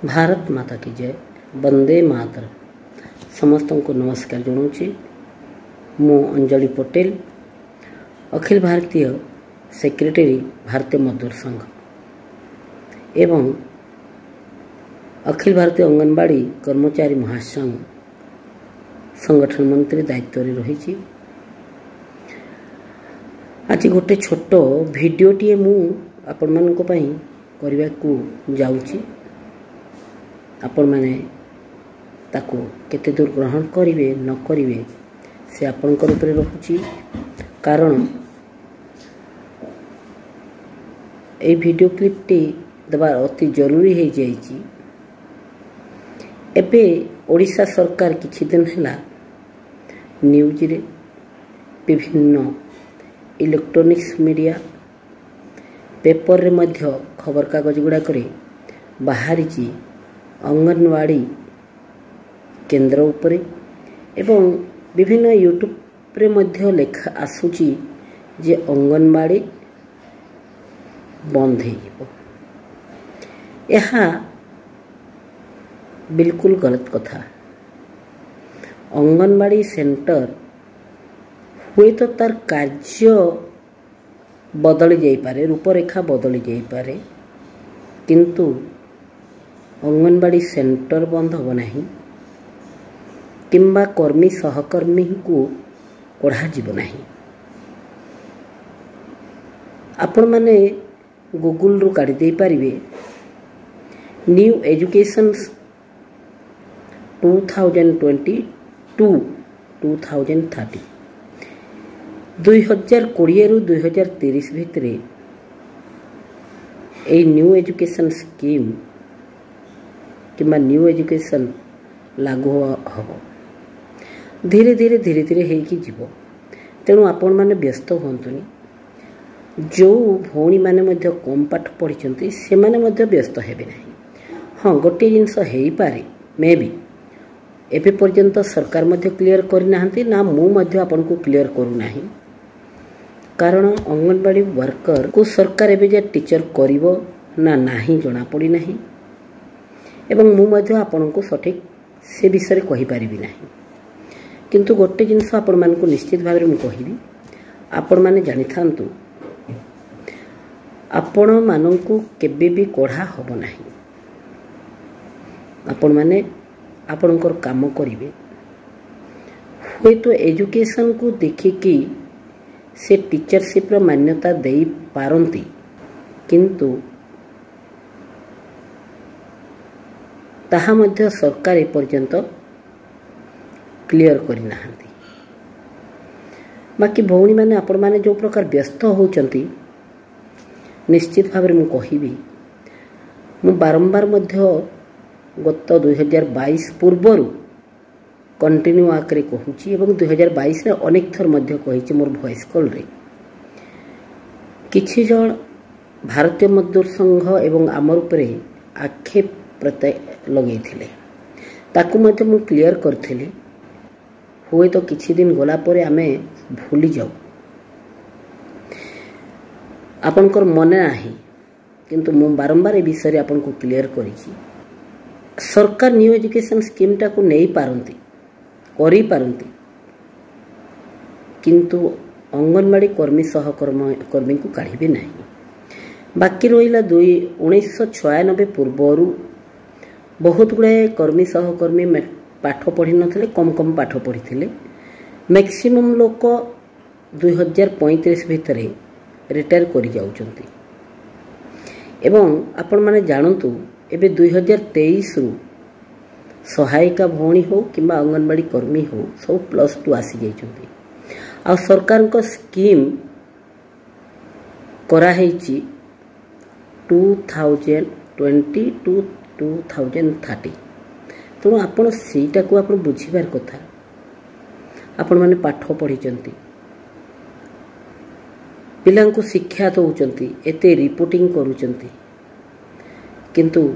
भारत माता की जय वंदे मातरम। समस्त को नमस्कार जनाऊँगी। मु अंजलि पटेल, अखिल भारतीय सेक्रेटरी भारतीय मजदूर संघ एवं अखिल भारतीय अंगनवाड़ी कर्मचारी महासंघ संगठन मंत्री दायित्व रही। आज गोटे छोट भिडियोटे मु आपण मानक पई करबा को जाउची। आपण माने ताको केते दूर ग्रहण करिवे न करिवे से आपनकर ऊपर रहुची। कारण ए वीडियो क्लिप टी दबा अति जरूरी है जाइची। एबे ओडिशा सरकार किछि दिन हैला न्यूज रे विभिन्न इलेक्ट्रॉनिक्स मीडिया पेपर रे मध्य खबर कागज गुडा करे बाहरी अंगनवाड़ी केंद्र उपरे एवं विभिन्न यूट्यूब रे मध्य लेखा आसुची जे अंगनवाड़ी बंद हो। यह बिल्कुल गलत कथा। अंगनवाड़ी सेंटर हुए तो तार कार्य बदली जाई पारे, रूपरेखा बदली जाई पारे, किंतु अंगनवाड़ी सेंटर बंद हो नहीं किंबा कर्मी सहकर्मी को कढ़ा जीव नहीं। आपण माने गूगल रु काढ़ी दे पारिबे न्यू एजुकेशन 2022-2030 2020 रु 2030 भितर ए न्यू एजुकेशन स्कीम किंबा न्यू एजुकेशन लागू हम धीरे धीरे हेकी जीव। तेणु आपण माने व्यस्त होंतुनी। जो भौणी माने मध्य कम पाठ पढ़ी से माने मध्य व्यस्त हेबे नहीं। हाँ, गोटे जिनस हेई पारे मे बी एबे पर्यंत सरकार मध्य क्लियर करनाहांती ना मु मध्य आपन को क्लियर करू नाही। कारण अंगनवाड़ी वर्कर को सरकार एबे जे टीचर करिवो ना नाही जणा पड़ी नाही एवं मु मध्य आपन को सठिक से विषय कहि पारिबी नाही। किंतु गोटे जिनस आपण मान को निश्चित भाव में कहबी, आपण माने जानि थांतु आपण मानंकु केबे भी कढ़ा हबो नाही। आपण माने आपणकर काम करिवे। हुए तो एजुकेशन को देखिकी से टीचरशिप रो मान्यता देई पारंती, किंतु ताहा मध्य सरकार ए पर्यंत क्लियर करि नाहांती। बाकी भौणी माने आपण माने जो प्रकार व्यस्त होउचंती निश्चित भाव में मु कहिबी, मु बारंबार मध्य गत 2022 पूर्वरु कंटिन्यू आकरे कहूची एवं 2022 रे अनेक थर मध्य कहिची मोर वॉइस कॉल रे। किछि जण भारतीय मजदूर संघ एवं आमर उपरे आक्षेप प्रत्यय लगे थिले, ताकू मध्य मु क्लियर करथिली। हुए तो किछि दिन गला परे आमे भूली जाऊ, आपनकर मने नाही, किंतु मु बारंबार ए विषय आपन को क्लियर करिछि। सरकार न्यू एजुकेशन स्कीम टा को नहीं पारंती, करी पारंती, किंतु अंगनवाड़ी कर्मी सहकर्मी को काढ़िबे नहीं। बाकी रहिला 1996 पूर्वरु बहुत गुड़ाए कर्मी सहकर्मी पाठ पढ़ी नथिले, कम पाठ पढ़ी थिले। मैक्सिमम लोक 2035 भितर रिटायर करि जाउचंती। एवं आपण माने जानंतु एबे 2023 रु सहायिका भौणी हो किंबा अंगनवाड़ी कर्मी हो सब +2 आसी जाइचंती। आ सरकार को स्कीम करा हेची 2020 to 2030। तेणु आपण सेटा को आपण बुझिबार कथा। आपण माने पाठ पढ़िचंती, पिलां को शिक्षा दउचंती, एते रिपोर्टिंग करूचंती, किंतु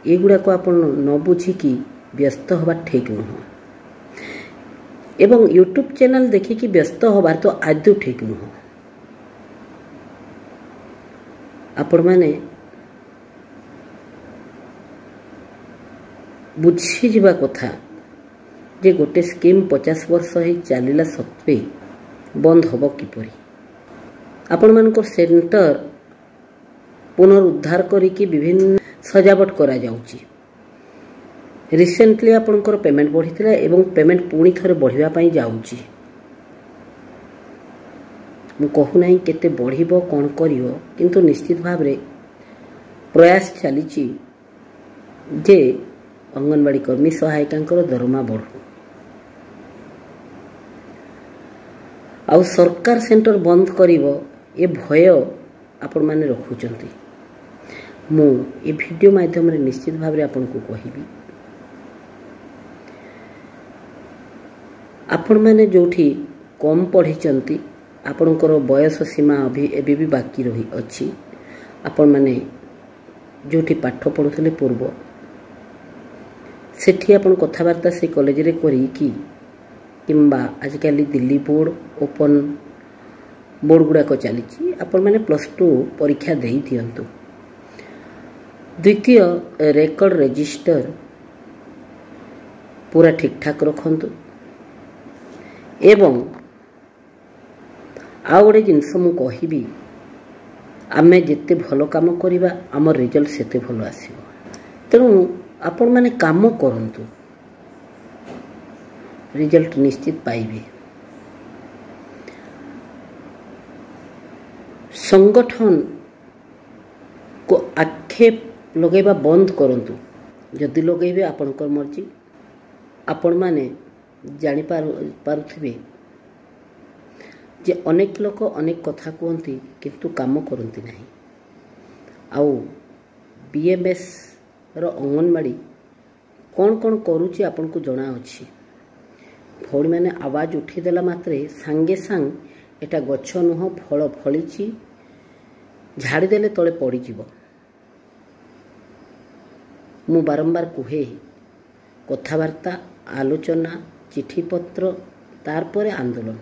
एगुड़ा को आपण न बुझिकी व्यस्त हवा ठीक नुह। एवं यूट्यूब चैनल देखिकी व्यस्त हबार तो आदौ ठीक नुह। आपण माने ବୁଝିଯିବା କଥା ଯେ ଗୋଟେ ସ୍କିମ୍ 50 ବର୍ଷ ହେଇ ଚାଲିଲା ସତ୍ତ୍ୱେ ବନ୍ଦ ହେବ କିପରି। ଆପଣମାନଙ୍କର ସେଣ୍ଟର ପୁନରୁଦ୍ଧାର କରିକି ବିଭିନ୍ନ ସଜାବଟ କରାଯାଉଛି। ରିସେଣ୍ଟଲି ଆପଣଙ୍କର ପେମେଣ୍ଟ ବଢ଼ିଥିଲା ଏବଂ ପେମେଣ୍ଟ ପୁଣି ଥରେ ବଢ଼ିବା ପାଇଁ ଯାଉଛି। ମୁଁ କହୁନାହିଁ କେତେ ବଢ଼ିବ କ'ଣ କରିବ, କିନ୍ତୁ ନିଶ୍ଚିତ ଭାବରେ ପ୍ରୟାସ ଚାଲିଛି ଯେ ଅଙ୍ଗନବାଡ଼ି କର୍ମୀ ସହାୟିକାଙ୍କର ଦରମା ବଢ଼ୁ। ଆଉ ସରକାର ସେଣ୍ଟର ବନ୍ଦ କରିବ ଏ ଭୟ ଆପଣମାନେ ରଖୁଛନ୍ତି। ମୁଁ ଏ ଭିଡ଼ିଓ ମାଧ୍ୟମରେ ନିଶ୍ଚିତ ଭାବରେ ଆପଣଙ୍କୁ କହିବି, ଆପଣମାନେ ଯେଉଁଠି କମ୍ ପଢ଼ିଛନ୍ତି, ଆପଣଙ୍କର ବୟସ ସୀମା ଏବେ ବି ବାକି ଅଛି। ଆପଣମାନେ ଯେଉଁଠି ପାଠ ପଢ଼ୁଥିଲେ ପୂର୍ବ, ସେଠି ଆପଣ କଥାବାର୍ତ୍ତା ସେ କଲେଜରେ କରିକି କିମ୍ବା ଆଜିକାଲି ଦିଲ୍ଲୀ ବୋର୍ଡ଼, ଓପନ୍ ବୋର୍ଡ଼ ଗୁଡ଼ାକ ଚାଲିଛି, ଆପଣମାନେ +2 ପରୀକ୍ଷା ଦେଇ ଦିଅନ୍ତୁ। ଦ୍ୱିତୀୟ, ରେକର୍ଡ଼ ରେଜିଷ୍ଟର ପୁରା ଠିକ୍ଠାକ୍ ରଖନ୍ତୁ। ଏବଂ ଆଉ ଗୋଟେ ଜିନିଷ ମୁଁ କହିବି, ଆମେ ଯେତେ ଭଲ କାମ କରିବା ଆମ ରେଜଲ୍ଟ ସେତେ ଭଲ ଆସିବ। ତେଣୁ ଆପଣମାନେ କାମ କରନ୍ତୁ, ରେଜଲ୍ଟ ନିଶ୍ଚିତ ପାଇବେ। ସଂଗଠନକୁ ଆକ୍ଷେପ ଲଗାଇବା ବନ୍ଦ କରନ୍ତୁ। ଯଦି ଲଗାଇବେ ଆପଣଙ୍କର ମର୍ଜି। ଆପଣମାନେ ଜାଣିପାରୁଥିବେ ଯେ ଅନେକ ଲୋକ ଅନେକ କଥା କୁହନ୍ତି କିନ୍ତୁ କାମ କରନ୍ତି ନାହିଁ। ଆଉ BMSର ଅଙ୍ଗନବାଡ଼ି କ'ଣ କ'ଣ କରୁଛି ଆପଣଙ୍କୁ ଜଣାଅଛି। ଭଉଣୀମାନେ ଆୱାଜ ଉଠାଇଦେଲା ମାତ୍ରେ ସାଙ୍ଗେ ସାଙ୍ଗେ ଏଟା ଗଛ ନୁହଁ, ଫଳ ଫଳିଛି, ଝାଡ଼ିଦେଲେ ତଳେ ପଡ଼ିଯିବ। ମୁଁ ବାରମ୍ବାର କୁହେ, କଥାବାର୍ତ୍ତା, ଆଲୋଚନା, ଚିଠିପତ୍ର, ତାପରେ ଆନ୍ଦୋଳନ,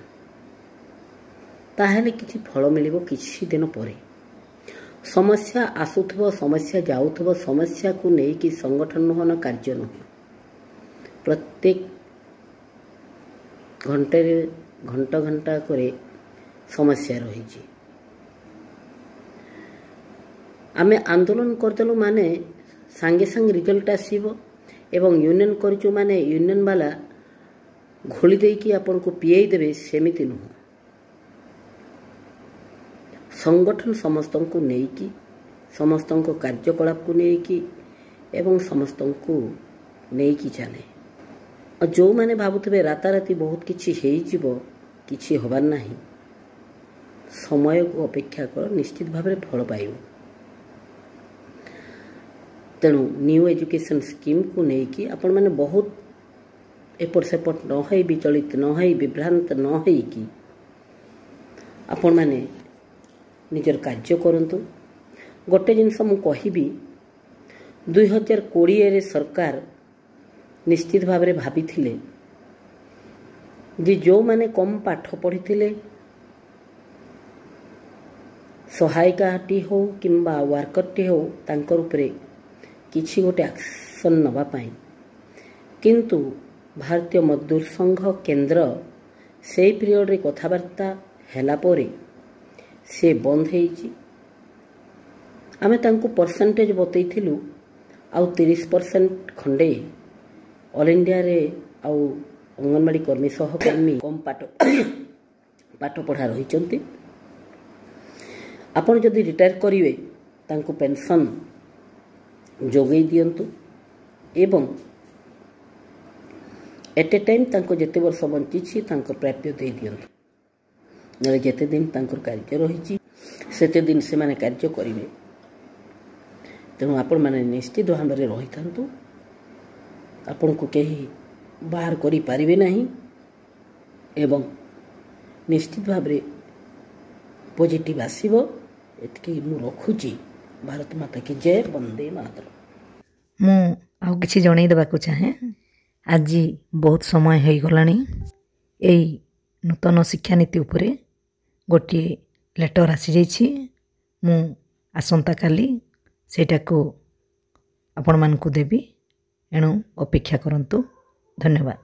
ତାହେଲେ କିଛି ଫଳ ମିଳିବ କିଛି ଦିନ ପରେ। ସମସ୍ୟା ଆସୁଥିବ, ସମସ୍ୟା ଯାଉଥିବ, ସମସ୍ୟାକୁ ନେଇକି ସଂଗଠନ ନୁହଁ ନା କାର୍ଯ୍ୟ ନୁହେଁ। ପ୍ରତ୍ୟେକ ଘଣ୍ଟା করে ସମସ୍ୟା ରହିଛି। ଆମେ ଆନ୍ଦୋଳନ କରିଦେଲୁ ମାନେ ସାଙ୍ଗେ ସାଙ୍ଗେ ରିଜଲ୍ଟ ଆସିବ ଏବଂ ୟୁନିୟନ କରିଛୁ ମାନେ ୟୁନିୟନ ବାଲା ଘୋଳି ଦେଇକି ଆପଣଙ୍କୁ ପିଆଇ ଦେବେ, ସେମିତି ନୁହଁ। ସଂଗଠନ ସମସ୍ତଙ୍କୁ ନେଇକି, ସମସ୍ତଙ୍କ କାର୍ଯ୍ୟକଳାପକୁ ନେଇକି ଏବଂ ସମସ୍ତଙ୍କୁ ନେଇକି ଚାଲେ। ଆଉ ଯେଉଁମାନେ ଭାବୁଥିବେ ରାତାରାତି ବହୁତ କିଛି ହେଇଯିବ, କିଛି ହେବାର ନାହିଁ, ସମୟକୁ ଅପେକ୍ଷା କର, ନିଶ୍ଚିତ ଭାବରେ ଫଳ ପାଇବ। ତେଣୁ ନ୍ୟୁ ଏଜୁକେସନ୍ ସ୍କିମ୍କୁ ନେଇକି ଆପଣମାନେ ବହୁତ ଏପଟ ସେପଟ ନ ହୋଇ, ବିଚଳିତ ନ ହୋଇ, ବିଭ୍ରାନ୍ତ ନ ହୋଇକି ଆପଣମାନେ ନିଜର କାର୍ଯ୍ୟ କରନ୍ତୁ। ଗୋଟେ ଜିନିଷ ମୁଁ କହିବି, 2020ରେ ସରକାର ନିଶ୍ଚିତ ଭାବରେ ଭାବିଥିଲେ ଯେ ଯେଉଁମାନେ କମ୍ ପାଠ ପଢ଼ିଥିଲେ, ସହାୟିକାଟି ହେଉ କିମ୍ବା ୱାର୍କରଟି ହେଉ, ତାଙ୍କର ଉପରେ କିଛି ଗୋଟେ ଆକ୍ସନ୍ ନେବା ପାଇଁ। କିନ୍ତୁ ଭାରତୀୟ ମଜଦୁର ସଂଘ କେନ୍ଦ୍ର ସେଇ ପିରିୟଡ଼ରେ କଥାବାର୍ତ୍ତା ହେଲା ପରେ ସେ ବନ୍ଦ ହେଇଛି। ଆମେ ତାଙ୍କୁ ପରସେଣ୍ଟେଜ ବତେଇଥିଲୁ, ଆଉ 30% ଖଣ୍ଡେ ଅଲ୍ ଇଣ୍ଡିଆରେ ଆଉ ଅଙ୍ଗନବାଡ଼ି କର୍ମୀ ସହକର୍ମୀ କମ୍ ପାଠ ପଢ଼ା ରହିଛନ୍ତି। ଆପଣ ଯଦି ରିଟାୟାର କରିବେ ତାଙ୍କୁ ପେନସନ୍ ଯୋଗାଇ ଦିଅନ୍ତୁ ଏବଂ ଏଟ୍ ଏ ଟାଇମ୍ ତାଙ୍କୁ ଯେତେ ବର୍ଷ ବଞ୍ଚିଛି ତାଙ୍କର ପ୍ରାପ୍ୟ ଦେଇ ଦିଅନ୍ତୁ। ନହେଲେ ଯେତେ ଦିନ ତାଙ୍କର କାର୍ଯ୍ୟ ରହିଛି ସେତେ ଦିନ ସେମାନେ କାର୍ଯ୍ୟ କରିବେ। ତେଣୁ ଆପଣମାନେ ନିଶ୍ଚିତ ଭାବରେ ରହିଥାନ୍ତୁ, ଆପଣଙ୍କୁ କେହି ବାହାର କରିପାରିବେ ନାହିଁ ଏବଂ ନିଶ୍ଚିତ ଭାବରେ ପଜିଟିଭ୍ ଆସିବ। ଏତିକି ମୁଁ ରଖୁଛି। ଭାରତ ମାତା କି ଜୟ, ବନ୍ଦେ ମାତରମ୍। ମୁଁ ଆଉ କିଛି ଜଣାଇ ଦେବାକୁ ଚାହେଁ। ଆଜି ବହୁତ ସମୟ ହୋଇଗଲାଣି। ଏଇ ନୂତନ ଶିକ୍ଷାନୀତି ଉପରେ ଗୋଟିଏ ଲେଟର୍ ଆସିଯାଇଛି। ମୁଁ ଆସନ୍ତାକାଲି ସେଇଟାକୁ ଆପଣମାନଙ୍କୁ ଦେବି ଏଣୁ ଅପେକ୍ଷା କରନ୍ତୁ। ଧନ୍ୟବାଦ।